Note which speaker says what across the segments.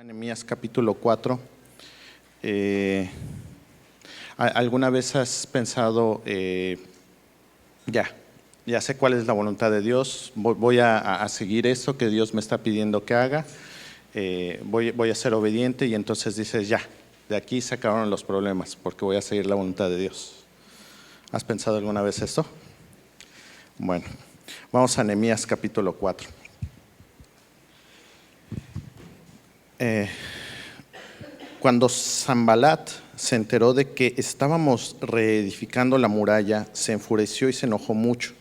Speaker 1: Nehemías capítulo 4. ¿Alguna vez has pensado, ya sé cuál es la voluntad de Dios, voy a seguir esto que Dios me está pidiendo que haga, voy a ser obediente, y entonces dices, ya, de aquí se acabaron los problemas porque voy a seguir la voluntad de Dios? ¿Has pensado alguna vez esto? Bueno, vamos a Nehemías capítulo 4. Cuando Sanbalat se enteró de que estábamos reedificando la muralla, se enfureció y se enojó mucho,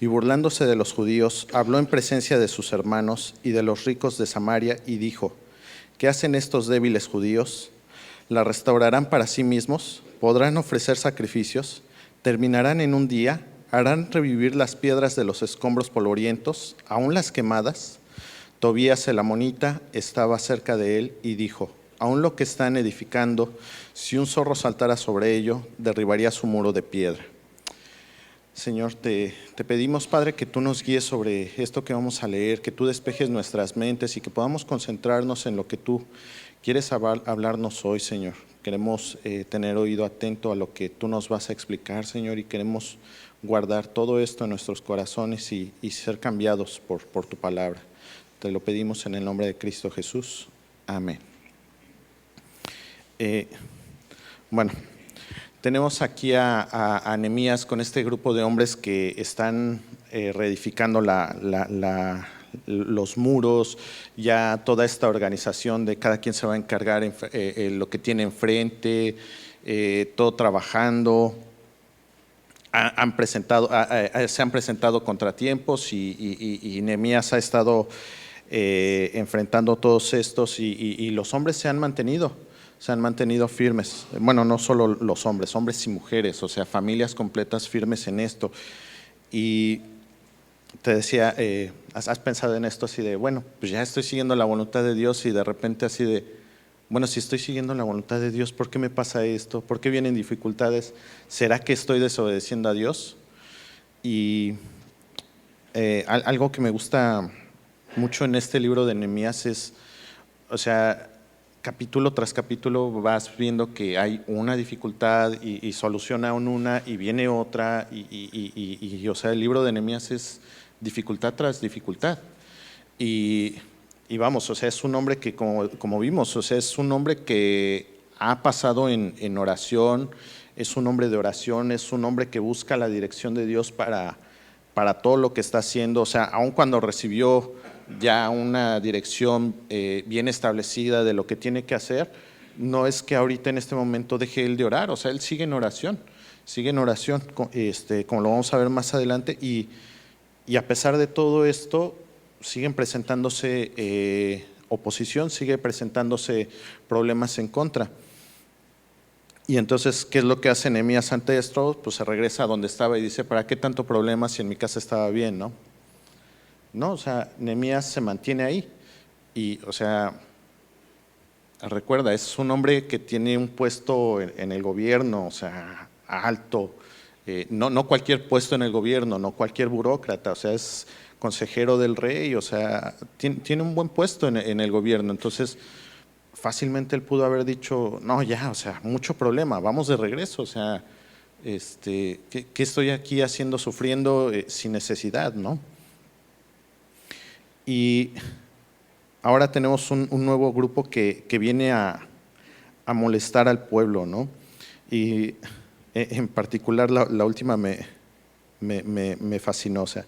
Speaker 1: y burlándose de los judíos, habló en presencia de sus hermanos y de los ricos de Samaria y dijo: ¿qué hacen estos débiles judíos? ¿La restaurarán para sí mismos? ¿Podrán ofrecer sacrificios? ¿Terminarán en un día? ¿Harán revivir las piedras de los escombros polvorientos, aún las quemadas? Tobías el amonita estaba cerca de él y dijo: aún lo que están edificando, si un zorro saltara sobre ello, derribaría su muro de piedra. Señor, te pedimos, Padre, que tú nos guíes sobre esto que vamos a leer, que tú despejes nuestras mentes y que podamos concentrarnos en lo que tú quieres hablarnos hoy, Señor. Queremos tener oído atento a lo que tú nos vas a explicar, Señor, y queremos guardar todo esto en nuestros corazones y ser cambiados por tu palabra. Te lo pedimos en el nombre de Cristo Jesús. Amén. Bueno, tenemos aquí a Nehemías con este grupo de hombres que están reedificando los muros, ya toda esta organización de cada quien se va a encargar lo que tiene enfrente, todo trabajando. Se han presentado contratiempos y Nehemías ha estado enfrentando todos estos y los hombres se han mantenido firmes. Bueno, no solo los hombres, hombres y mujeres, o sea, familias completas firmes en esto. Y te decía, ¿has pensado en esto así de, bueno, pues ya estoy siguiendo la voluntad de Dios, y de repente así de, bueno, si estoy siguiendo la voluntad de Dios, ¿por qué me pasa esto? ¿Por qué vienen dificultades? ¿Será que estoy desobedeciendo a Dios? Y algo que me gusta mucho en este libro de Nehemías es, o sea, capítulo tras capítulo vas viendo que hay una dificultad y soluciona una y viene otra y o sea, el libro de Nehemías es dificultad tras dificultad. Y vamos, o sea, es un hombre que como vimos, o sea, es un hombre que ha pasado en oración, es un hombre de oración, es un hombre que busca la dirección de Dios para todo lo que está haciendo. O sea, aun cuando recibió ya una dirección bien establecida de lo que tiene que hacer, no es que ahorita en este momento deje él de orar. O sea, él sigue en oración, como lo vamos a ver más adelante, y a pesar de todo esto siguen presentándose oposición, sigue presentándose problemas en contra. Y entonces, ¿qué es lo que hace Nehemías ante esto? Pues se regresa a donde estaba y dice: ¿para qué tanto problema si en mi casa estaba bien, no? No, o sea, Nehemías se mantiene ahí. Y, o sea, recuerda, es un hombre que tiene un puesto en el gobierno, o sea, alto. No cualquier puesto en el gobierno, no cualquier burócrata, o sea, es consejero del rey, o sea, tiene un buen puesto en el gobierno. Entonces, fácilmente él pudo haber dicho: no, ya, o sea, mucho problema, vamos de regreso, o sea, ¿qué estoy aquí haciendo, sufriendo sin necesidad, no? Y ahora tenemos un nuevo grupo que viene a molestar al pueblo, ¿no? Y en particular la última me fascinó. O sea,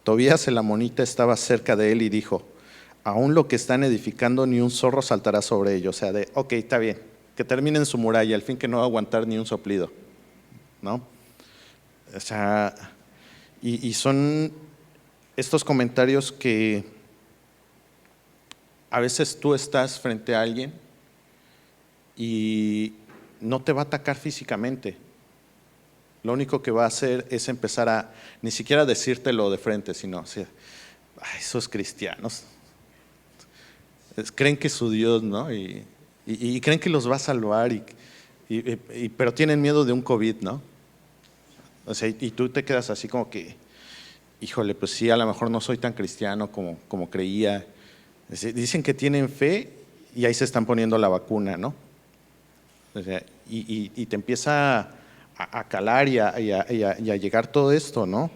Speaker 1: Tobías el amonita estaba cerca de él y dijo: aún lo que están edificando, ni un zorro saltará sobre ellos. O sea, ok, está bien, que terminen su muralla, al fin que no va a aguantar ni un soplido, ¿no? O sea, y son estos comentarios que a veces tú estás frente a alguien y no te va a atacar físicamente. Lo único que va a hacer es empezar a, ni siquiera decírtelo de frente, sino, o sea, esos cristianos creen que es su Dios, ¿no? Y creen que los va a salvar, pero tienen miedo de un COVID, ¿no? O sea, y tú te quedas así como que, híjole, pues sí, a lo mejor no soy tan cristiano como creía. Dicen que tienen fe y ahí se están poniendo la vacuna, ¿no? O sea, y te empieza a calar y a llegar todo esto, ¿no?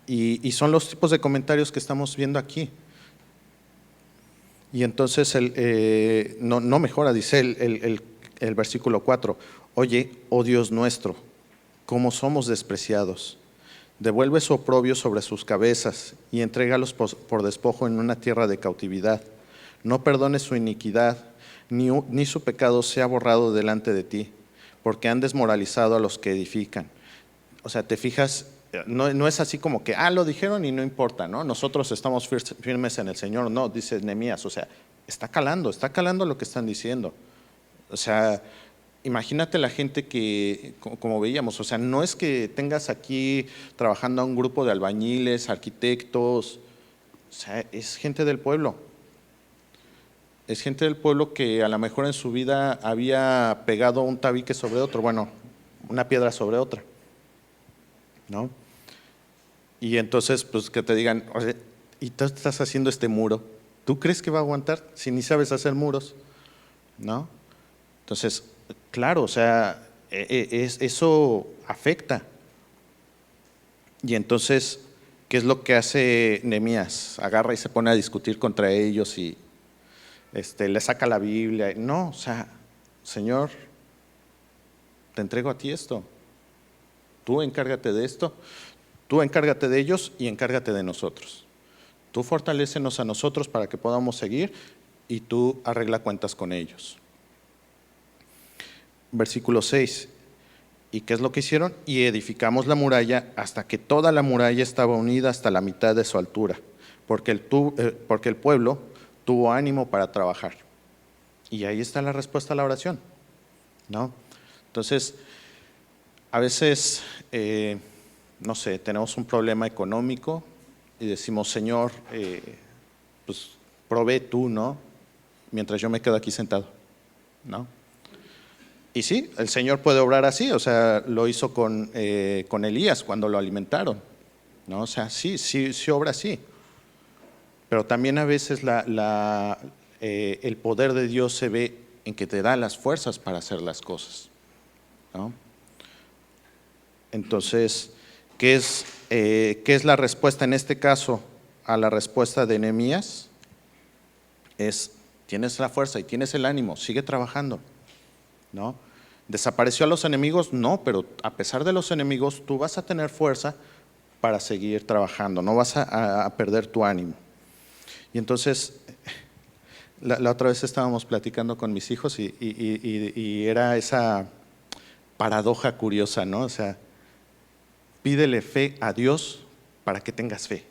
Speaker 1: Y son los tipos de comentarios que estamos viendo aquí. Y entonces no mejora, dice el versículo 4, oye, oh Dios nuestro, cómo somos despreciados. Devuelve su oprobio sobre sus cabezas y entrégalos por despojo en una tierra de cautividad. No perdones su iniquidad, ni su pecado sea borrado delante de ti, porque han desmoralizado a los que edifican. O sea, te fijas, no es así como que, lo dijeron y no importa, ¿no? Nosotros estamos firmes en el Señor. No, dice Nehemías, o sea, está calando lo que están diciendo. O sea, imagínate la gente que, como veíamos, o sea, no es que tengas aquí trabajando a un grupo de albañiles, arquitectos, o sea, es gente del pueblo. Es gente del pueblo que a lo mejor en su vida había pegado un tabique sobre otro, bueno, una piedra sobre otra, ¿no? Y entonces, pues que te digan, oye, y tú estás haciendo este muro, ¿tú crees que va a aguantar si ni sabes hacer muros? ¿No? Entonces, claro, o sea, eso afecta. Y entonces, ¿qué es lo que hace Nehemías? Agarra y se pone a discutir contra ellos y le saca la Biblia. No, o sea, Señor, te entrego a ti esto. Tú encárgate de esto, tú encárgate de ellos y encárgate de nosotros. Tú fortalécenos a nosotros para que podamos seguir y tú arregla cuentas con ellos. Versículo 6. ¿Y qué es lo que hicieron? Y edificamos la muralla hasta que toda la muralla estaba unida hasta la mitad de su altura, porque el pueblo tuvo ánimo para trabajar. Y ahí está la respuesta a la oración, ¿no? Entonces, a veces, no sé, tenemos un problema económico y decimos, Señor, pues provee tú, ¿no? Mientras yo me quedo aquí sentado, ¿no? Y sí, el Señor puede obrar así, o sea, lo hizo con Elías cuando lo alimentaron, ¿no? O sea, sí obra así. Pero también a veces el poder de Dios se ve en que te da las fuerzas para hacer las cosas, ¿no? Entonces, ¿qué es la respuesta en este caso a la respuesta de Nehemías? Tienes la fuerza y tienes el ánimo, sigue trabajando, ¿no? ¿Desapareció a los enemigos? No, pero a pesar de los enemigos, tú vas a tener fuerza para seguir trabajando, no vas a perder tu ánimo. Y entonces, la otra vez estábamos platicando con mis hijos y era esa paradoja curiosa, ¿no? O sea, pídele fe a Dios para que tengas fe.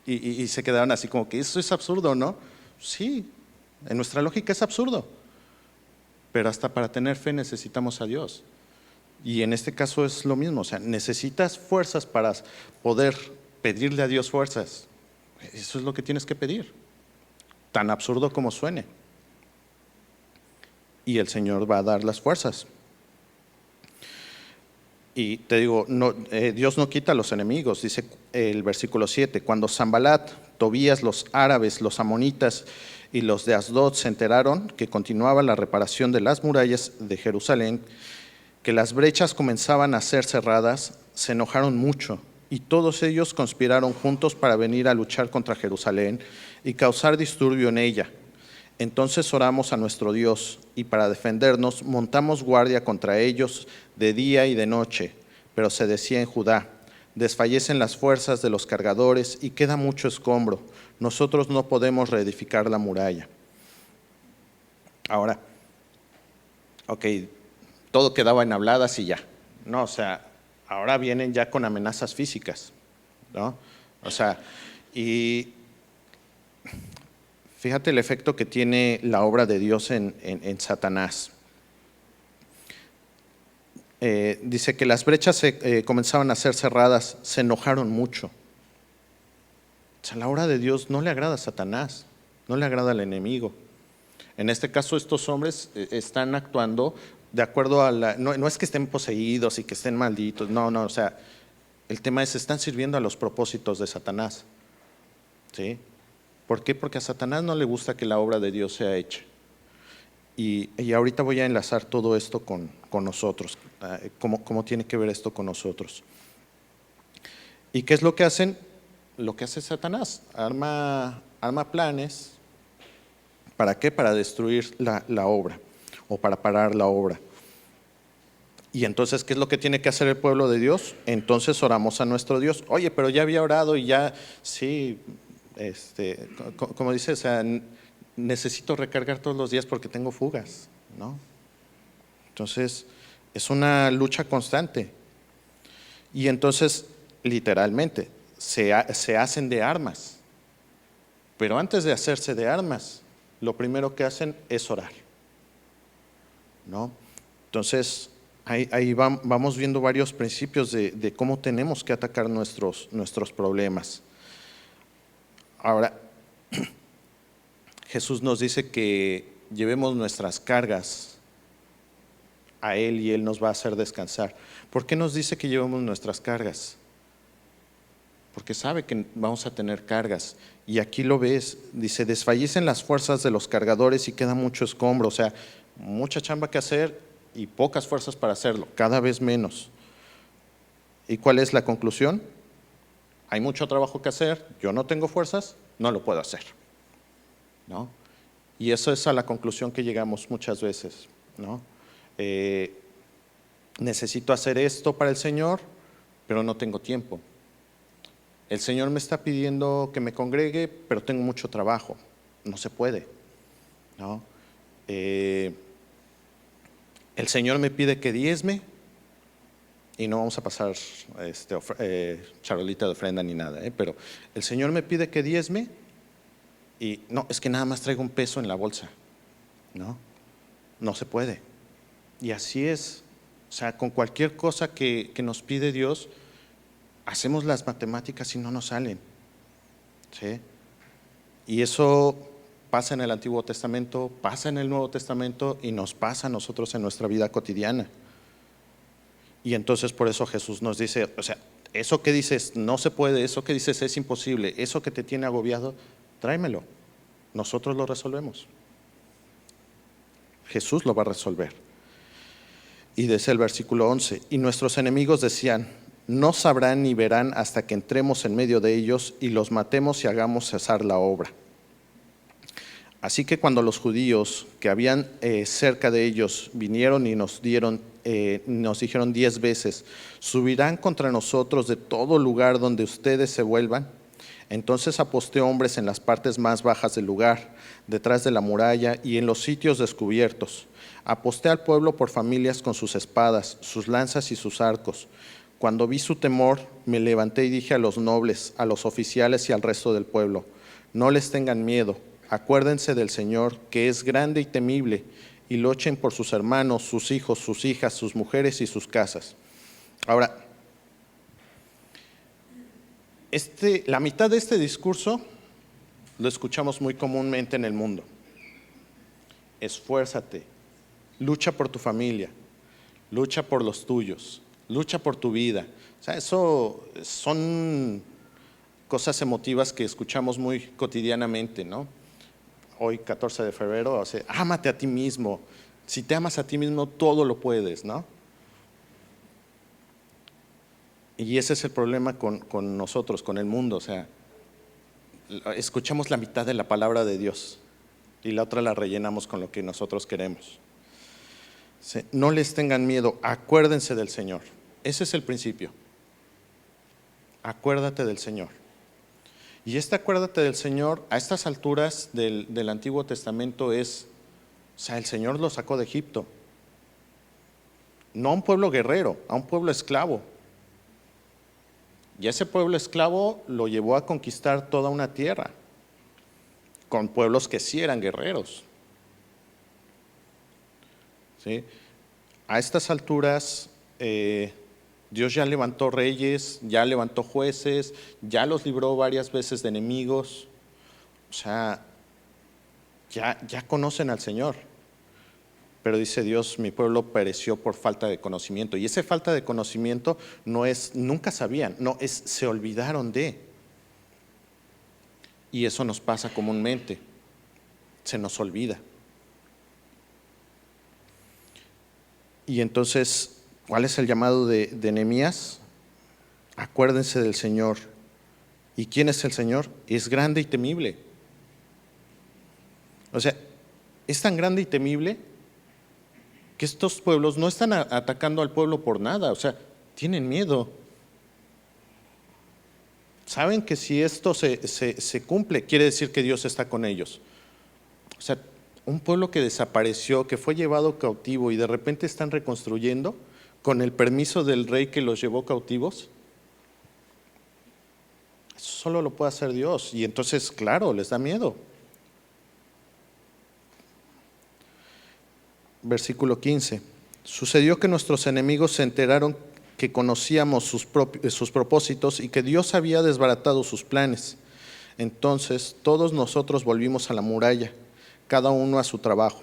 Speaker 1: Y se quedaron así como que eso es absurdo, ¿no? Sí, en nuestra lógica es absurdo. Pero hasta para tener fe necesitamos a Dios. Y en este caso es lo mismo, o sea, necesitas fuerzas para poder pedirle a Dios fuerzas. Eso es lo que tienes que pedir, tan absurdo como suene. Y el Señor va a dar las fuerzas. Y te digo, Dios no quita a los enemigos, dice el versículo 7, cuando Sanbalat, Tobías, los árabes, los amonitas y los de Asdod se enteraron que continuaba la reparación de las murallas de Jerusalén, que las brechas comenzaban a ser cerradas, se enojaron mucho y todos ellos conspiraron juntos para venir a luchar contra Jerusalén y causar disturbio en ella. Entonces oramos a nuestro Dios y para defendernos montamos guardia contra ellos de día y de noche, pero se decía en Judá, desfallecen las fuerzas de los cargadores y queda mucho escombro, nosotros no podemos reedificar la muralla. Ahora, ok, todo quedaba en habladas y ya, no, o sea, ahora vienen ya con amenazas físicas, ¿no? O sea, y fíjate el efecto que tiene la obra de Dios en Satanás. Dice que las brechas comenzaban a ser cerradas, se enojaron mucho. O sea, la obra de Dios no le agrada a Satanás, no le agrada al enemigo. En este caso, estos hombres están actuando de acuerdo a no es que estén poseídos y que estén malditos, no, o sea, el tema es, están sirviendo a los propósitos de Satanás. ¿sí? ¿Por qué? Porque a Satanás no le gusta que la obra de Dios sea hecha. Y ahorita voy a enlazar todo esto con nosotros, cómo tiene que ver esto con nosotros. ¿Y qué es lo que hacen? Lo que hace Satanás, arma planes. ¿Para qué? Para destruir la obra o para parar la obra. Y entonces, ¿qué es lo que tiene que hacer el pueblo de Dios? Entonces oramos a nuestro Dios. Oye, pero ya había orado y ya, sí, como dice, o sea, necesito recargar todos los días porque tengo fugas, ¿no? Entonces, es una lucha constante. Y entonces, literalmente, se hacen de armas. Pero antes de hacerse de armas, lo primero que hacen es orar, ¿no? Entonces, ahí vamos viendo varios principios de cómo tenemos que atacar nuestros problemas. Ahora, Jesús nos dice que llevemos nuestras cargas a Él y Él nos va a hacer descansar. ¿Por qué nos dice que llevemos nuestras cargas? Porque sabe que vamos a tener cargas. Y aquí lo ves, dice, desfallecen las fuerzas de los cargadores y queda mucho escombro. O sea, mucha chamba que hacer y pocas fuerzas para hacerlo, cada vez menos. ¿Y cuál es la conclusión? Hay mucho trabajo que hacer, yo no tengo fuerzas, no lo puedo hacer, ¿no? Y eso es a la conclusión que llegamos muchas veces, ¿no? Necesito hacer esto para el Señor, pero no tengo tiempo. El Señor me está pidiendo que me congregue, pero tengo mucho trabajo, no se puede, ¿no? El Señor me pide que diezme y no vamos a pasar charolita de ofrenda ni nada, pero el Señor me pide que diezme y no, es que nada más traigo un peso en la bolsa, no se puede. Y así es, o sea, con cualquier cosa que nos pide Dios, hacemos las matemáticas y no nos salen, ¿sí? Y eso pasa en el Antiguo Testamento, pasa en el Nuevo Testamento y nos pasa a nosotros en nuestra vida cotidiana. Y entonces por eso Jesús nos dice, o sea, eso que dices no se puede, eso que dices es imposible, eso que te tiene agobiado, tráemelo, nosotros lo resolvemos. Jesús lo va a resolver. Y dice el versículo 11, y nuestros enemigos decían, no sabrán ni verán hasta que entremos en medio de ellos y los matemos y hagamos cesar la obra. Así que cuando los judíos que habían cerca de ellos vinieron y nos dijeron 10 veces, subirán contra nosotros de todo lugar donde ustedes se vuelvan. Entonces aposté hombres en las partes más bajas del lugar, detrás de la muralla y en los sitios descubiertos. Aposté al pueblo por familias con sus espadas, sus lanzas y sus arcos. Cuando vi su temor, me levanté y dije a los nobles, a los oficiales y al resto del pueblo, no les tengan miedo. Acuérdense del Señor, que es grande y temible, y luchen por sus hermanos, sus hijos, sus hijas, sus mujeres y sus casas. Ahora, la mitad de este discurso lo escuchamos muy comúnmente en el mundo. Esfuérzate, lucha por tu familia, lucha por los tuyos, lucha por tu vida. O sea, eso son cosas emotivas que escuchamos muy cotidianamente, ¿no? Hoy, 14 de febrero, o sea, ámate a ti mismo. Si te amas a ti mismo, todo lo puedes, ¿no? Y ese es el problema con nosotros, con el mundo. O sea, escuchamos la mitad de la palabra de Dios y la otra la rellenamos con lo que nosotros queremos. No les tengan miedo, acuérdense del Señor. Ese es el principio. Acuérdate del Señor. Y acuérdate del Señor, a estas alturas del Antiguo Testamento es, o sea, el Señor lo sacó de Egipto. No a un pueblo guerrero, a un pueblo esclavo. Y ese pueblo esclavo lo llevó a conquistar toda una tierra, con pueblos que sí eran guerreros. ¿Sí? A estas alturas, Dios ya levantó reyes, ya levantó jueces, ya los libró varias veces de enemigos. O sea, ya conocen al Señor. Pero dice Dios, mi pueblo pereció por falta de conocimiento. Y esa falta de conocimiento no es, nunca sabían, no, es se olvidaron de. Y eso nos pasa comúnmente, se nos olvida. Y entonces, ¿cuál es el llamado de Nehemías? Acuérdense del Señor. ¿Y quién es el Señor? Es grande y temible. O sea, es tan grande y temible que estos pueblos no están atacando al pueblo por nada, o sea, tienen miedo. Saben que si esto se cumple, quiere decir que Dios está con ellos. O sea, un pueblo que desapareció, que fue llevado cautivo y de repente están reconstruyendo con el permiso del rey que los llevó cautivos. Eso solo lo puede hacer Dios. Y entonces, claro, les da miedo. Versículo 15. Sucedió que nuestros enemigos se enteraron que conocíamos sus propósitos y que Dios había desbaratado sus planes. Entonces todos nosotros volvimos a la muralla, cada uno a su trabajo.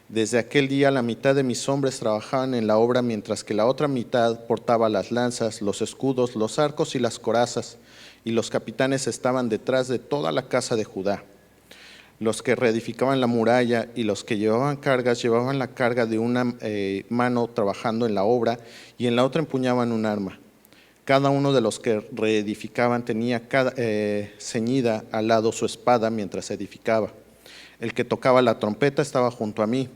Speaker 1: Desde aquel día la mitad de mis hombres trabajaban en la obra, mientras que la otra mitad portaba las lanzas, los escudos, los arcos y las corazas, y los capitanes estaban detrás de toda la casa de Judá. Los que reedificaban la muralla y los que llevaban cargas llevaban la carga de una mano trabajando en la obra y en la otra empuñaban un arma. Cada uno de los que reedificaban tenía ceñida al lado su espada mientras edificaba. El que tocaba la trompeta estaba junto a mí,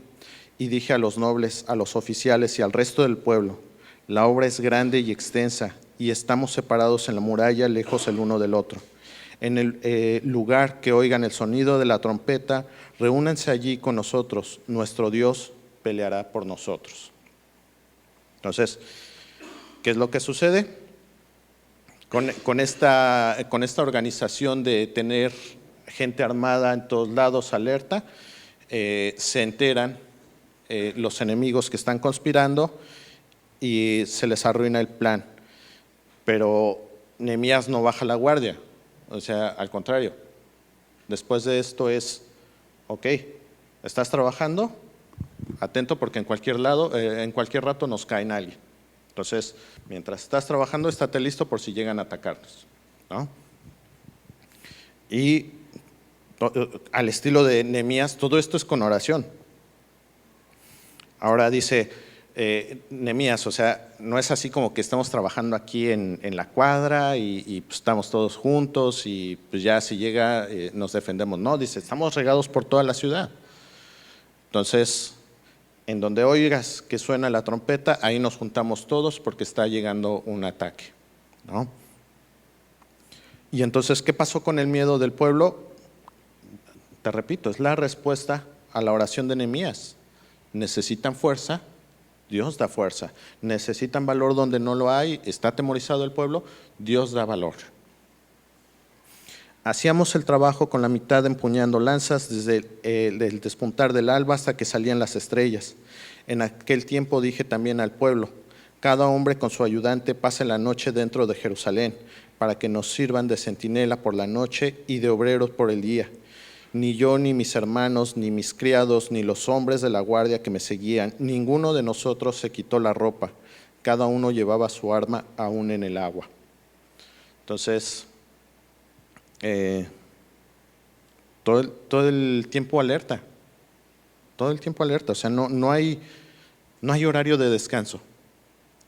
Speaker 1: y dije a los nobles, a los oficiales y al resto del pueblo: la obra es grande y extensa, y estamos separados en la muralla, lejos el uno del otro. En el lugar que oigan el sonido de la trompeta, reúnanse allí con nosotros, nuestro Dios peleará por nosotros. Entonces, ¿qué es lo que sucede? Con esta organización de tener gente armada en todos lados, alerta, se enteran los enemigos que están conspirando y se les arruina el plan. Pero Nehemías no baja la guardia, o sea, al contrario. Después de esto es, ok, ¿estás trabajando? Atento, porque en cualquier rato nos cae alguien. Entonces, mientras estás trabajando, estate listo por si llegan a atacarnos, ¿no? Y al estilo de Nehemías, todo esto es con oración. Ahora dice Nehemías, o sea, no es así como que estamos trabajando aquí en la cuadra y pues estamos todos juntos y pues ya si llega nos defendemos. No, dice, estamos regados por toda la ciudad. Entonces, en donde oigas que suena la trompeta, ahí nos juntamos todos porque está llegando un ataque, ¿no? Y entonces, ¿qué pasó con el miedo del pueblo? Te repito, es la respuesta a la oración de Nehemías. Necesitan fuerza, Dios da fuerza. Necesitan valor donde no lo hay, está atemorizado el pueblo, Dios da valor. Hacíamos el trabajo con la mitad empuñando lanzas desde el despuntar del alba hasta que salían las estrellas. En aquel tiempo dije también al pueblo: cada hombre con su ayudante pase la noche dentro de Jerusalén, para que nos sirvan de centinela por la noche y de obreros por el día. Ni yo, ni mis hermanos, ni mis criados, ni los hombres de la guardia que me seguían, ninguno de nosotros se quitó la ropa. Cada uno llevaba su arma aún en el agua. Entonces, todo el tiempo alerta. Todo el tiempo alerta. O sea, no hay horario de descanso.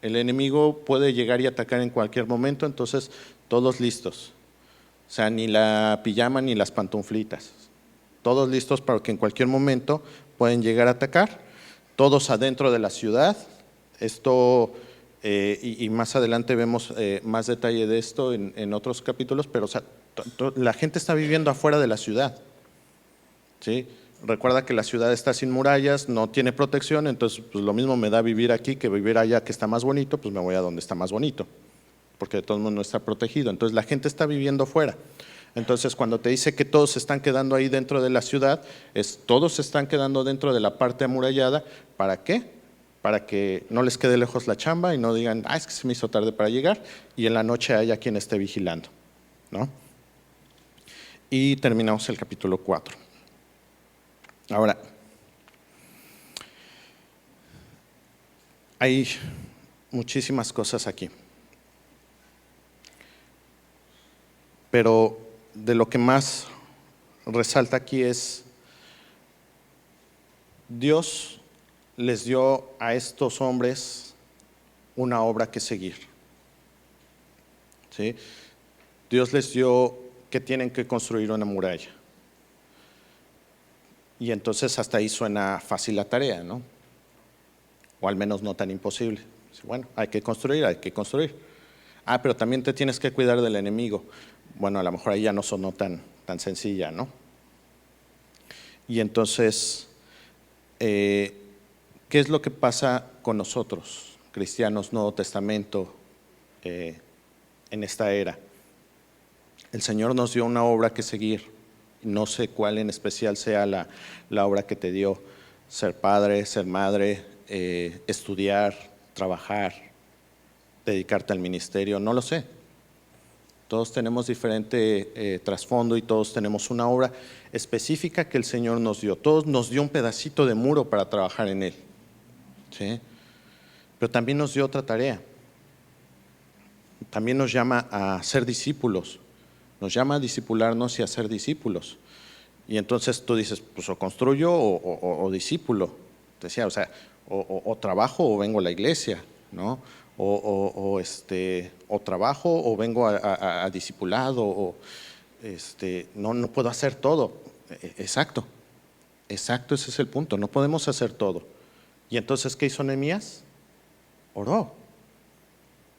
Speaker 1: El enemigo puede llegar y atacar en cualquier momento, entonces todos listos. O sea, ni la pijama ni las pantuflitas. Todos listos para que en cualquier momento pueden llegar a atacar. Todos adentro de la ciudad. Esto, y más adelante vemos más detalle de esto en otros capítulos, pero o sea, la gente está viviendo afuera de la ciudad, ¿sí? Recuerda que la ciudad está sin murallas, no tiene protección, entonces pues lo mismo me da vivir aquí que vivir allá, que está más bonito, pues me voy a donde está más bonito, porque de todos modos no está protegido. Entonces la gente está viviendo fuera. Entonces cuando te dice que todos se están quedando ahí dentro de la ciudad, todos se están quedando dentro de la parte amurallada. ¿Para qué? Para que no les quede lejos la chamba y no digan, es que se me hizo tarde para llegar, y en la noche haya quien esté vigilando, ¿no? Y terminamos el capítulo 4. Ahora, hay muchísimas cosas aquí, pero de lo que más resalta aquí es, Dios les dio a estos hombres una obra que seguir. ¿Sí? Dios les dio que tienen que construir una muralla. Y entonces hasta ahí suena fácil la tarea, ¿no? O al menos no tan imposible. Bueno, hay que construir, hay que construir. Ah, pero también te tienes que cuidar del enemigo. Bueno, a lo mejor ahí ya no sonó tan sencilla, ¿no? Y entonces, ¿qué es lo que pasa con nosotros, cristianos, Nuevo Testamento, en esta era? El Señor nos dio una obra que seguir. No sé cuál en especial sea la obra que te dio. Ser padre, ser madre, estudiar, trabajar, dedicarte al ministerio, no lo sé. Todos tenemos diferente trasfondo y todos tenemos una obra específica que el Señor nos dio. Todos nos dio un pedacito de muro para trabajar en él, ¿sí? Pero también nos dio otra tarea. También nos llama a ser discípulos. Nos llama a discipularnos y a ser discípulos. Y entonces tú dices, pues o construyo o discípulo. Te decía, o sea, o trabajo o vengo a la iglesia, ¿no? O trabajo o vengo a discipulado, no puedo hacer todo. Exacto, ese es el punto, no podemos hacer todo. Y entonces, ¿qué hizo Nehemías? Oró.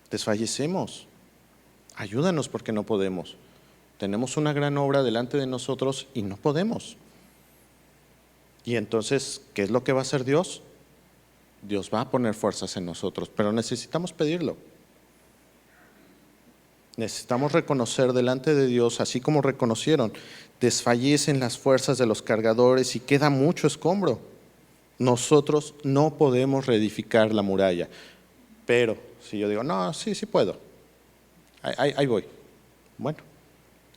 Speaker 1: Desfallecemos, ayúdanos porque no podemos. Tenemos una gran obra delante de nosotros y no podemos. Y entonces, ¿qué es lo que va a hacer Dios? Dios va a poner fuerzas en nosotros, pero necesitamos pedirlo. Necesitamos reconocer delante de Dios, así como reconocieron, desfallecen las fuerzas de los cargadores y queda mucho escombro. Nosotros no podemos reedificar la muralla, pero si yo digo, no, sí puedo, ahí voy. Bueno,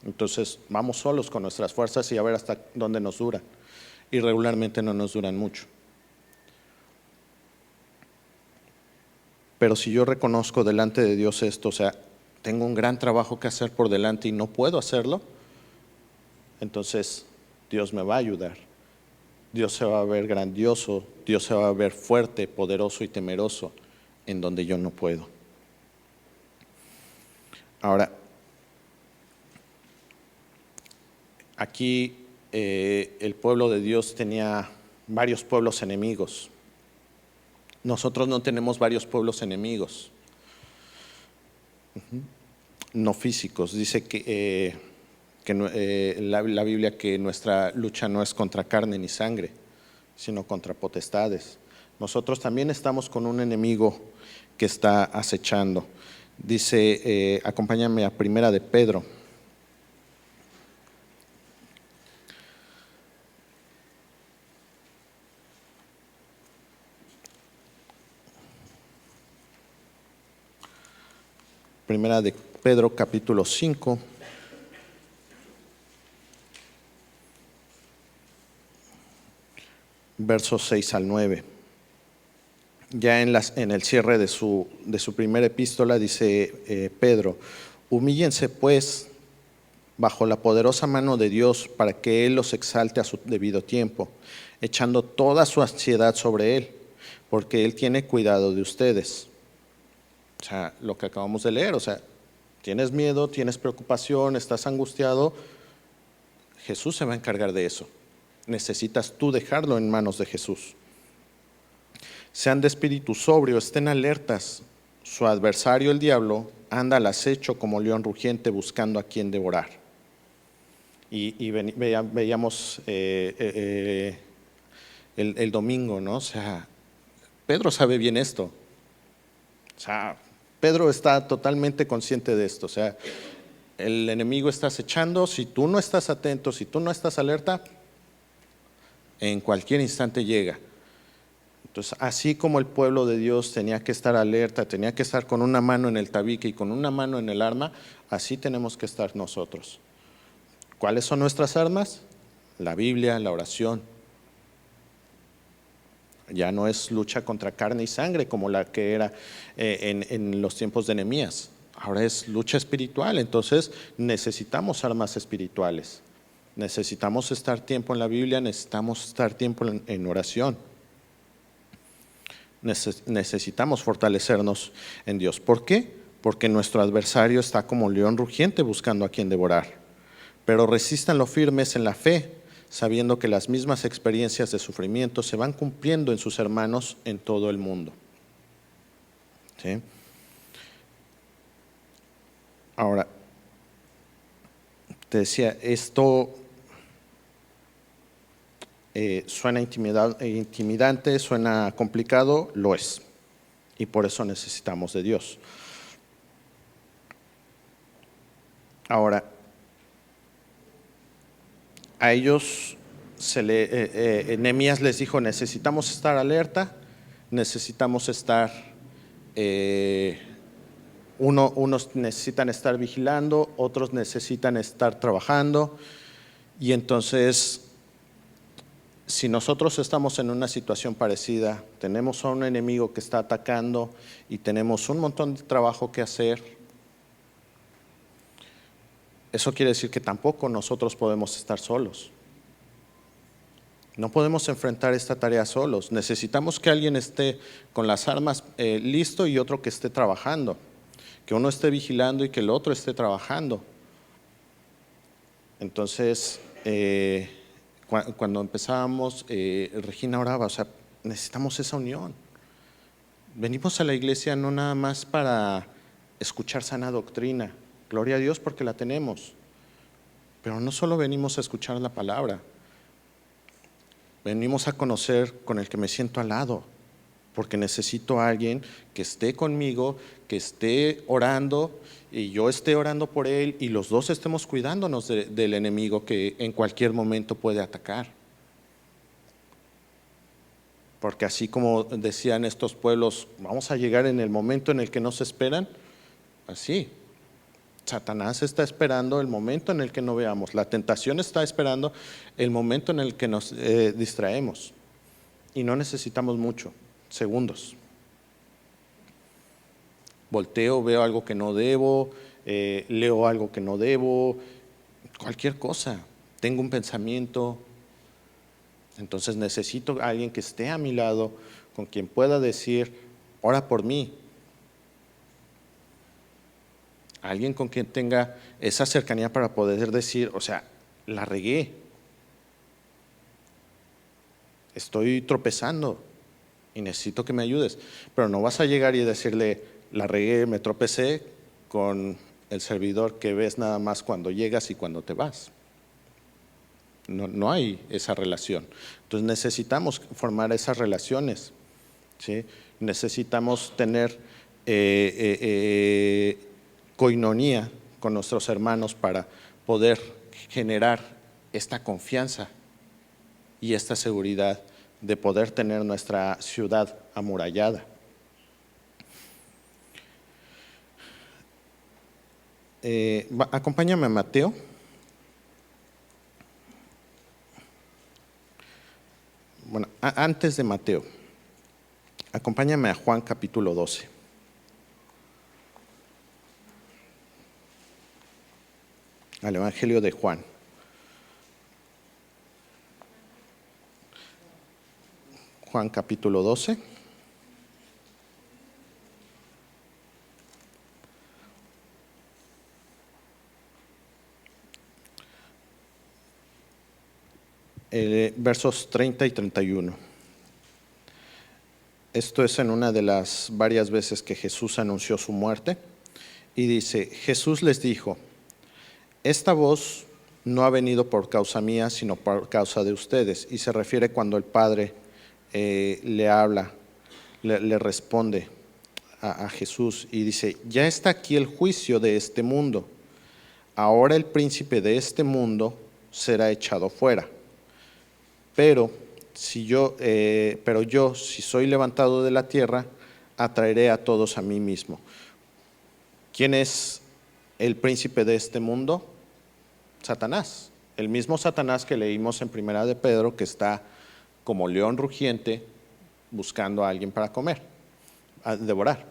Speaker 1: entonces vamos solos con nuestras fuerzas y a ver hasta dónde nos duran. Y regularmente no nos duran mucho. Pero si yo reconozco delante de Dios esto, o sea, tengo un gran trabajo que hacer por delante y no puedo hacerlo, entonces Dios me va a ayudar. Dios se va a ver grandioso, Dios se va a ver fuerte, poderoso y temeroso en donde yo no puedo. Ahora, aquí el pueblo de Dios tenía varios pueblos enemigos. Nosotros no tenemos varios pueblos enemigos, no físicos. Dice que la Biblia que nuestra lucha no es contra carne ni sangre, sino contra potestades. Nosotros también estamos con un enemigo que está acechando. Dice, acompáñame a Primera de Pedro. Primera de Pedro, capítulo 5. Versos 6 al 9. Ya en el cierre de su primera epístola dice Pedro, humíllense pues bajo la poderosa mano de Dios para que Él los exalte a su debido tiempo, echando toda su ansiedad sobre Él, porque Él tiene cuidado de ustedes. O sea, lo que acabamos de leer, o sea, tienes miedo, tienes preocupación, estás angustiado, Jesús se va a encargar de eso. Necesitas tú dejarlo en manos de Jesús. Sean de espíritu sobrio, estén alertas. Su adversario, el diablo, anda al acecho como león rugiente buscando a quien devorar. Y veíamos el domingo, ¿no? O sea, Pedro sabe bien esto. O sea, Pedro está totalmente consciente de esto. O sea, el enemigo está acechando. Si tú no estás atento, si tú no estás alerta, en cualquier instante llega. Entonces, así como el pueblo de Dios tenía que estar alerta, tenía que estar con una mano en el tabique y con una mano en el arma, así tenemos que estar nosotros. ¿Cuáles son nuestras armas? La Biblia, la oración. Ya no es lucha contra carne y sangre como la que era en los tiempos de Nehemías. Ahora es lucha espiritual, entonces necesitamos armas espirituales. Necesitamos estar tiempo en la Biblia, necesitamos estar tiempo en oración. Necesitamos fortalecernos en Dios. ¿Por qué? Porque nuestro adversario está como león rugiente buscando a quien devorar. Pero resístanlo firmes en la fe, sabiendo que las mismas experiencias de sufrimiento se van cumpliendo en sus hermanos en todo el mundo. ¿Sí? Ahora, te decía, esto suena intimidante, suena complicado, lo es. Y por eso necesitamos de Dios. Ahora, a ellos Nehemías les dijo, necesitamos estar alerta, necesitamos estar, unos necesitan estar vigilando, otros necesitan estar trabajando. Y entonces, si nosotros estamos en una situación parecida, tenemos a un enemigo que está atacando y tenemos un montón de trabajo que hacer, eso quiere decir que tampoco nosotros podemos estar solos. No podemos enfrentar esta tarea solos. Necesitamos que alguien esté con las armas listo y otro que esté trabajando. Que uno esté vigilando y que el otro esté trabajando. Entonces, cuando empezábamos, Regina oraba, o sea, necesitamos esa unión. Venimos a la iglesia no nada más para escuchar sana doctrina. Gloria a Dios porque la tenemos. Pero no solo venimos a escuchar la palabra. Venimos a conocer con el que me siento al lado, porque necesito a alguien que esté conmigo, que esté orando y yo esté orando por él y los dos estemos cuidándonos del enemigo que en cualquier momento puede atacar. Porque así como decían estos pueblos, vamos a llegar en el momento en el que nos esperan, así. Satanás está esperando el momento en el que no veamos. La tentación está esperando el momento en el que nos distraemos. Y no necesitamos mucho, segundos. Volteo, veo algo que no debo, leo algo que no debo, cualquier cosa. Tengo un pensamiento. Entonces necesito a alguien que esté a mi lado, con quien pueda decir, ora por mí. Alguien con quien tenga esa cercanía para poder decir, o sea, la regué, estoy tropezando y necesito que me ayudes. Pero no vas a llegar y decirle, la regué, me tropecé, con el servidor que ves nada más cuando llegas y cuando te vas. No hay esa relación. Entonces necesitamos formar esas relaciones, ¿sí? Necesitamos tener coinonía con nuestros hermanos para poder generar esta confianza y esta seguridad de poder tener nuestra ciudad amurallada. Acompáñame a Mateo. Bueno, antes de Mateo, acompáñame a Juan capítulo 12. Al Evangelio de Juan. Juan capítulo 12. Versos 30 y 31. Esto es en una de las varias veces que Jesús anunció su muerte. Y dice, Jesús les dijo, esta voz no ha venido por causa mía, sino por causa de ustedes. Y se refiere cuando el Padre le habla, le responde a Jesús y dice, ya está aquí el juicio de este mundo. Ahora el príncipe de este mundo será echado fuera. Pero yo, si soy levantado de la tierra, atraeré a todos a mí mismo. ¿Quién es el príncipe de este mundo? Satanás. El mismo Satanás que leímos en Primera de Pedro, que está como león rugiente buscando a alguien para comer, a devorar.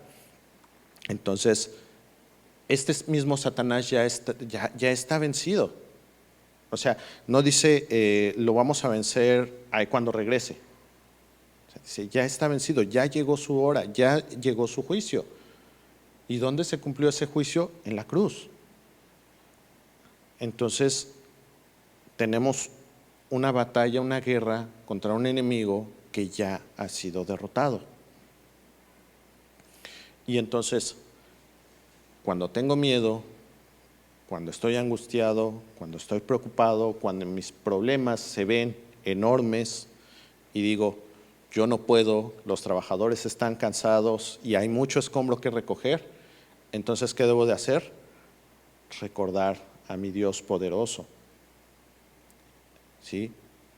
Speaker 1: Entonces, este mismo Satanás ya está vencido. O sea, no dice lo vamos a vencer ahí cuando regrese. O sea, dice, ya está vencido, ya llegó su hora, ya llegó su juicio. ¿Y dónde se cumplió ese juicio? En la cruz. Entonces, tenemos una batalla, una guerra contra un enemigo que ya ha sido derrotado. Y entonces, cuando tengo miedo, cuando estoy angustiado, cuando estoy preocupado, cuando mis problemas se ven enormes y digo, yo no puedo, los trabajadores están cansados y hay mucho escombro que recoger, entonces, ¿qué debo de hacer? Recordar a mi Dios poderoso. ¿Sí?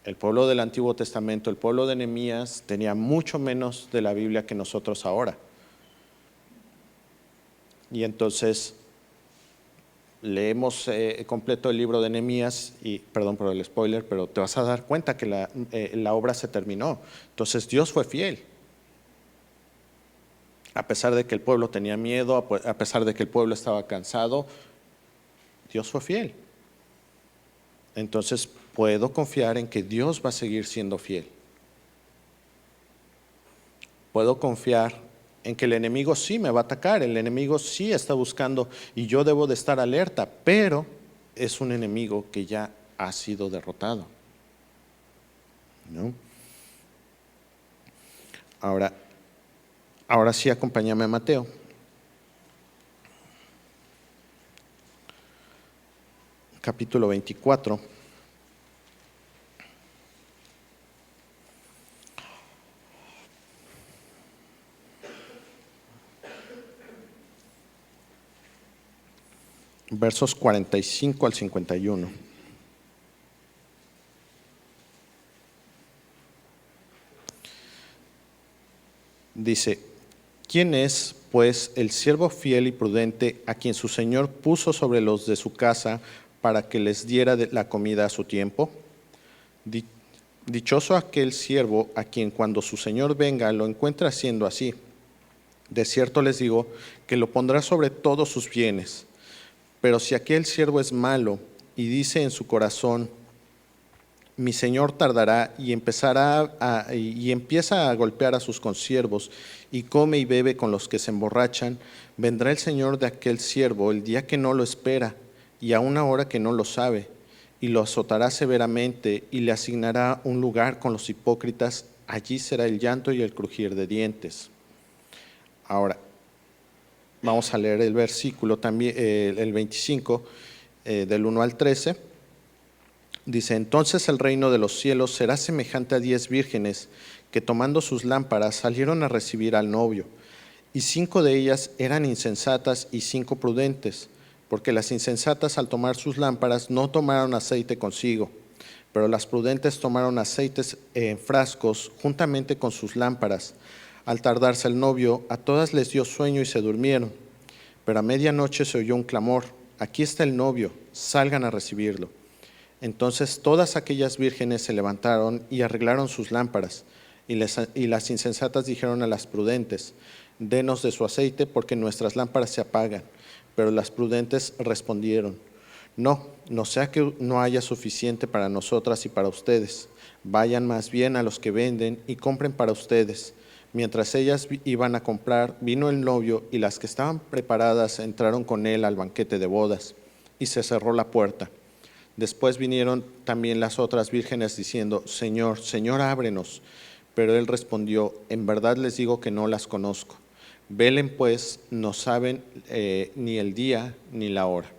Speaker 1: El pueblo del Antiguo Testamento, el pueblo de Nehemías, tenía mucho menos de la Biblia que nosotros ahora. Y entonces leemos completo el libro de Nehemías y, perdón por el spoiler, pero te vas a dar cuenta que la obra se terminó. Entonces Dios fue fiel. A pesar de que el pueblo tenía miedo, a pesar de que el pueblo estaba cansado, Dios fue fiel. Entonces puedo confiar en que Dios va a seguir siendo fiel. Puedo confiar en que el enemigo sí me va a atacar, el enemigo sí está buscando y yo debo de estar alerta, pero es un enemigo que ya ha sido derrotado, ¿no? Ahora sí, acompáñame a Mateo. Capítulo 24. Versos 45 al 51. Dice, ¿quién es, pues, el siervo fiel y prudente a quien su señor puso sobre los de su casa para que les diera la comida a su tiempo? Dichoso aquel siervo a quien cuando su señor venga lo encuentre haciendo así. De cierto les digo que lo pondrá sobre todos sus bienes. Pero si aquel siervo es malo y dice en su corazón, mi señor tardará, y empieza a golpear a sus consiervos y come y bebe con los que se emborrachan, vendrá el señor de aquel siervo el día que no lo espera y a una hora que no lo sabe, y lo azotará severamente y le asignará un lugar con los hipócritas. Allí será el llanto y el crujir de dientes. Ahora, vamos a leer el versículo también, el 25, del 1 al 13. Dice, entonces el reino de los cielos será semejante a 10 vírgenes que tomando sus lámparas salieron a recibir al novio. Y 5 de ellas eran insensatas y 5 prudentes, porque las insensatas al tomar sus lámparas no tomaron aceite consigo, pero las prudentes tomaron aceites en frascos juntamente con sus lámparas. Al tardarse el novio, a todas les dio sueño y se durmieron. Pero a medianoche se oyó un clamor, aquí está el novio, salgan a recibirlo. Entonces todas aquellas vírgenes se levantaron y arreglaron sus lámparas, y las insensatas dijeron a las prudentes, denos de su aceite porque nuestras lámparas se apagan. Pero las prudentes respondieron, no sea que no haya suficiente para nosotras y para ustedes. Vayan más bien a los que venden y compren para ustedes. Mientras ellas iban a comprar, vino el novio y las que estaban preparadas entraron con él al banquete de bodas, y se cerró la puerta. Después vinieron también las otras vírgenes diciendo, Señor, Señor, ábrenos. Pero él respondió, en verdad les digo que no las conozco. Velen pues, no saben ni el día ni la hora.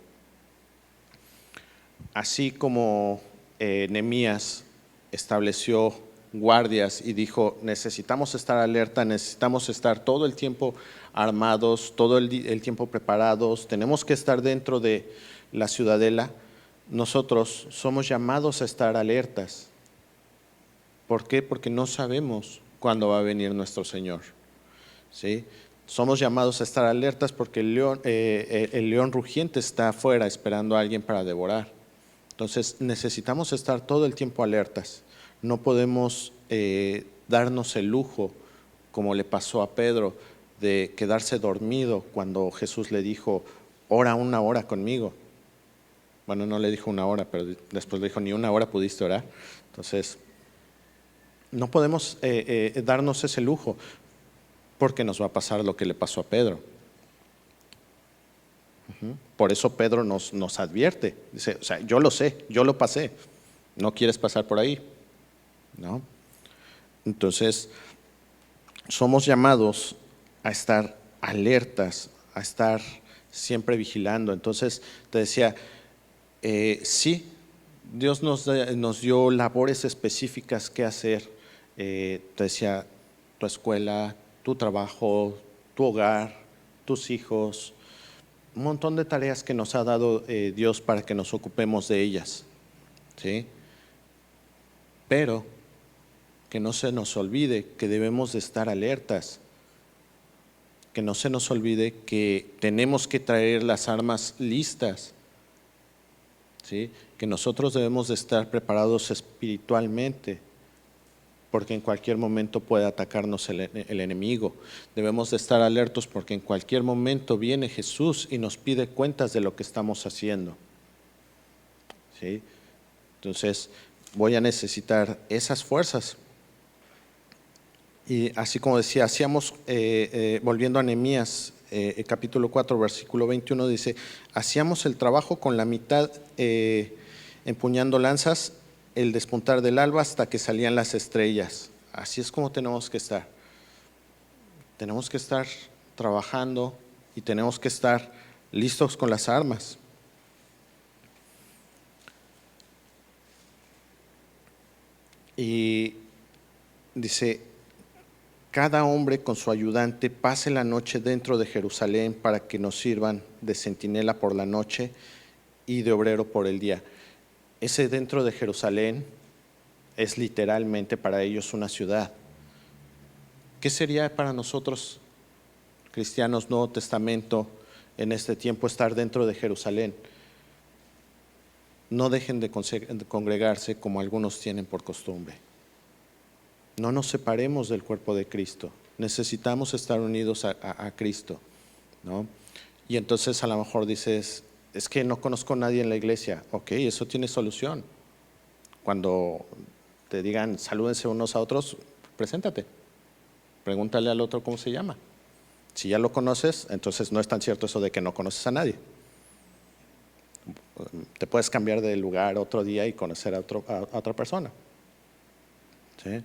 Speaker 1: Así como Nehemías estableció guardias y dijo, necesitamos estar alerta, necesitamos estar todo el tiempo armados, todo el tiempo preparados, tenemos que estar dentro de la ciudadela. Nosotros somos llamados a estar alertas. ¿Por qué? Porque no sabemos cuándo va a venir nuestro Señor. ¿Sí? Somos llamados a estar alertas porque el león rugiente está afuera esperando a alguien para devorar. Entonces necesitamos estar todo el tiempo alertas. No podemos darnos el lujo, como le pasó a Pedro, de quedarse dormido cuando Jesús le dijo, ora una hora conmigo. Bueno, no le dijo una hora, pero después le dijo, ni una hora pudiste orar. Entonces, no podemos darnos ese lujo, porque nos va a pasar lo que le pasó a Pedro. Por eso Pedro nos advierte, dice, o sea, yo lo sé, yo lo pasé, ¿no quieres pasar por ahí? ¿No? Entonces, somos llamados a estar alertas, a estar siempre vigilando. Entonces, te decía, sí, Dios nos dio labores específicas que hacer. Te decía, tu escuela, tu trabajo, tu hogar, tus hijos, un montón de tareas que nos ha dado Dios para que nos ocupemos de ellas, ¿sí? Pero que no se nos olvide que debemos de estar alertas, que no se nos olvide que tenemos que traer las armas listas, ¿sí? Que nosotros debemos de estar preparados espiritualmente, porque en cualquier momento puede atacarnos el enemigo. Debemos de estar alertos porque en cualquier momento viene Jesús y nos pide cuentas de lo que estamos haciendo, ¿sí? Entonces, voy a necesitar esas fuerzas. Y así como decía, hacíamos, volviendo a Nehemías, capítulo 4, versículo 21, dice, hacíamos el trabajo con la mitad empuñando lanzas, el despuntar del alba hasta que salían las estrellas. Así es como tenemos que estar. Tenemos que estar trabajando y tenemos que estar listos con las armas. Y dice, cada hombre con su ayudante pase la noche dentro de Jerusalén para que nos sirvan de centinela por la noche y de obrero por el día. Ese dentro de Jerusalén es literalmente para ellos una ciudad. ¿Qué sería para nosotros, cristianos Nuevo Testamento, en este tiempo estar dentro de Jerusalén? No dejen de congregarse como algunos tienen por costumbre. No nos separemos del cuerpo de Cristo. Necesitamos estar unidos a Cristo, ¿no? Y entonces a lo mejor dices, es que no conozco a nadie en la iglesia. Ok, eso tiene solución. Cuando te digan salúdense unos a otros, preséntate. Pregúntale al otro cómo se llama. Si ya lo conoces, entonces no es tan cierto eso de que no conoces a nadie. Te puedes cambiar de lugar otro día y conocer a otra persona, ¿sí?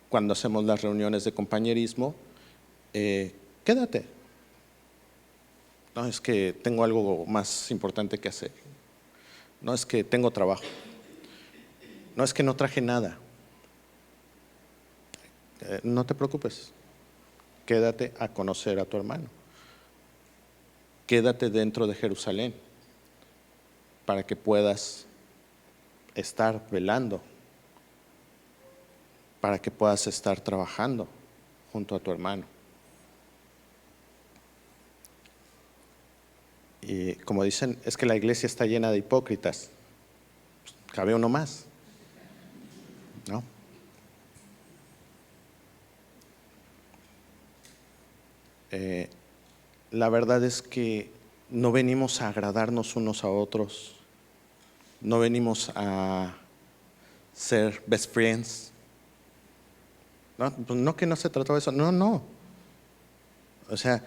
Speaker 1: Cuando hacemos las reuniones de compañerismo, quédate. No, es que tengo algo más importante que hacer. No, es que tengo trabajo. No, es que no traje nada. No te preocupes. Quédate a conocer a tu hermano. Quédate dentro de Jerusalén para que puedas estar velando, para que puedas estar trabajando junto a tu hermano. Y como dicen, es que la iglesia está llena de hipócritas. Cabe uno más, ¿no? La verdad es que no venimos a agradarnos unos a otros, no venimos a ser best friends. No, pues no, que no se trató de eso, no. O sea,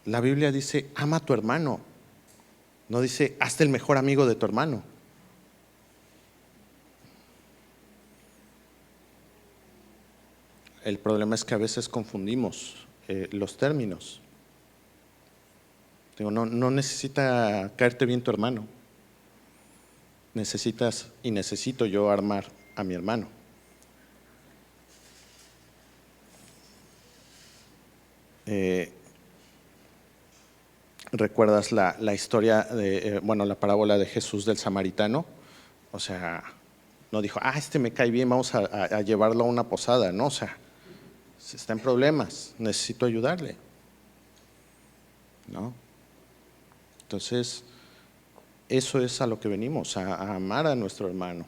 Speaker 1: la Biblia dice, ama a tu hermano, no dice, hazte el mejor amigo de tu hermano. El problema es que a veces confundimos los términos. Digo, no necesita caerte bien tu hermano. Necesitas y necesito yo armar a mi hermano. ¿Recuerdas la historia de, la parábola de Jesús del samaritano? O sea, no dijo, este me cae bien, vamos a llevarlo a una posada, no, o sea, está en problemas, necesito ayudarle, ¿no? Entonces, eso es a lo que venimos, a amar a nuestro hermano.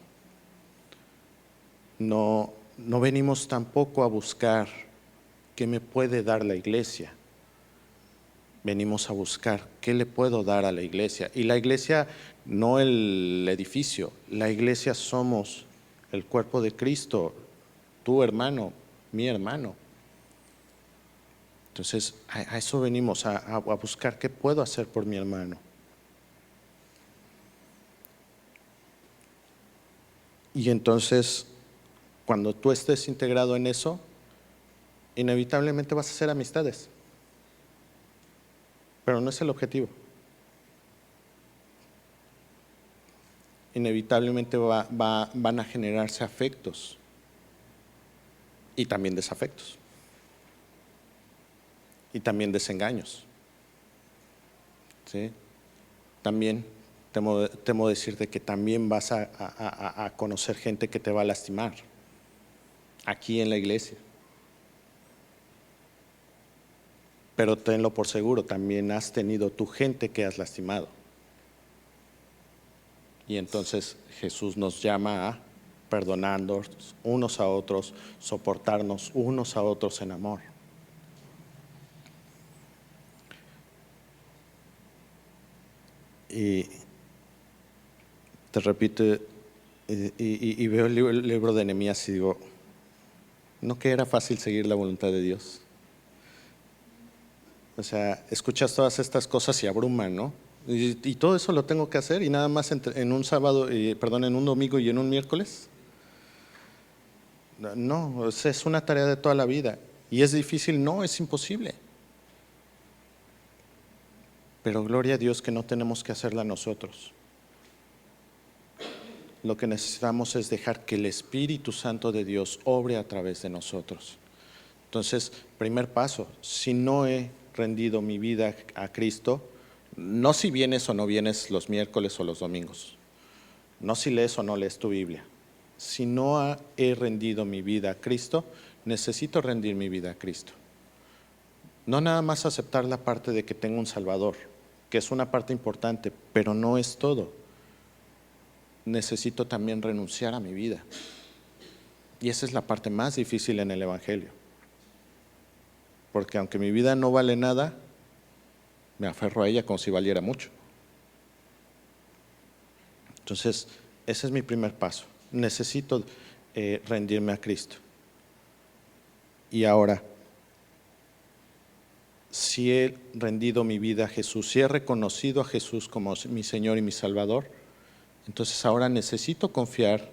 Speaker 1: No venimos tampoco a buscar qué me puede dar la iglesia. venimos a buscar qué le puedo dar a la iglesia. Y la iglesia, no el edificio, la iglesia somos el cuerpo de Cristo, tu hermano, mi hermano. Entonces, a eso venimos, a buscar qué puedo hacer por mi hermano. Y entonces, cuando tú estés integrado en eso, inevitablemente vas a hacer amistades. Pero no es el objetivo. Inevitablemente van a generarse afectos y también desafectos y también desengaños. ¿Sí? También temo decirte que también vas a conocer gente que te va a lastimar aquí en la iglesia. Pero tenlo por seguro, también has tenido tu gente que has lastimado. Y entonces Jesús nos llama a perdonarnos unos a otros, soportarnos unos a otros en amor. Y te repito, y veo el libro de Nehemías y digo, ¿no que era fácil seguir la voluntad de Dios? O sea, escuchas todas estas cosas y abruman, ¿no? Y todo eso lo tengo que hacer y nada más en un sábado, en un domingo y en un miércoles. No, es una tarea de toda la vida. ¿Y es difícil? No, es imposible. Pero gloria a Dios que no tenemos que hacerla nosotros. Lo que necesitamos es dejar que el Espíritu Santo de Dios obre a través de nosotros. Entonces, primer paso, si no he rendido mi vida a Cristo, no si vienes o no vienes los miércoles o los domingos, no si lees o no lees tu Biblia. Si no he rendido mi vida a Cristo, necesito rendir mi vida a Cristo. No nada más aceptar la parte de que tengo un Salvador, que es una parte importante, pero no es todo. Necesito también renunciar a mi vida. Y esa es la parte más difícil en el Evangelio. Porque aunque mi vida no vale nada, me aferro a ella como si valiera mucho. Entonces, ese es mi primer paso. Necesito rendirme a Cristo. Y ahora, si he rendido mi vida a Jesús, si he reconocido a Jesús como mi Señor y mi Salvador, entonces ahora necesito confiar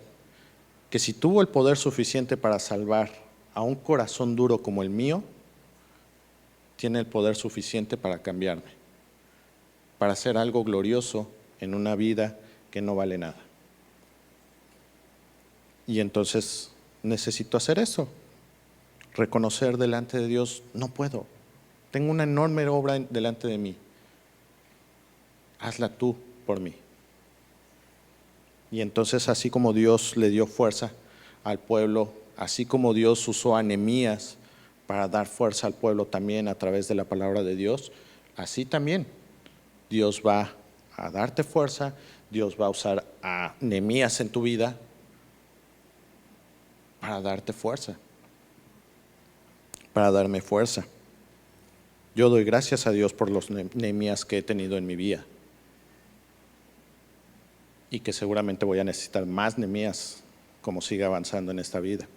Speaker 1: que si tuvo el poder suficiente para salvar a un corazón duro como el mío, tiene el poder suficiente para cambiarme, para hacer algo glorioso en una vida que no vale nada. Y entonces necesito hacer eso, reconocer delante de Dios, no puedo, tengo una enorme obra delante de mí, hazla tú por mí. Y entonces así como Dios le dio fuerza al pueblo, así como Dios usó a Nehemías para dar fuerza al pueblo también a través de la palabra de Dios, así también Dios va a darte fuerza, Dios va a usar a Nehemías en tu vida para darte fuerza, para darme fuerza. Yo doy gracias a Dios por los Nehemías que he tenido en mi vida y que seguramente voy a necesitar más Nehemías como siga avanzando en esta vida.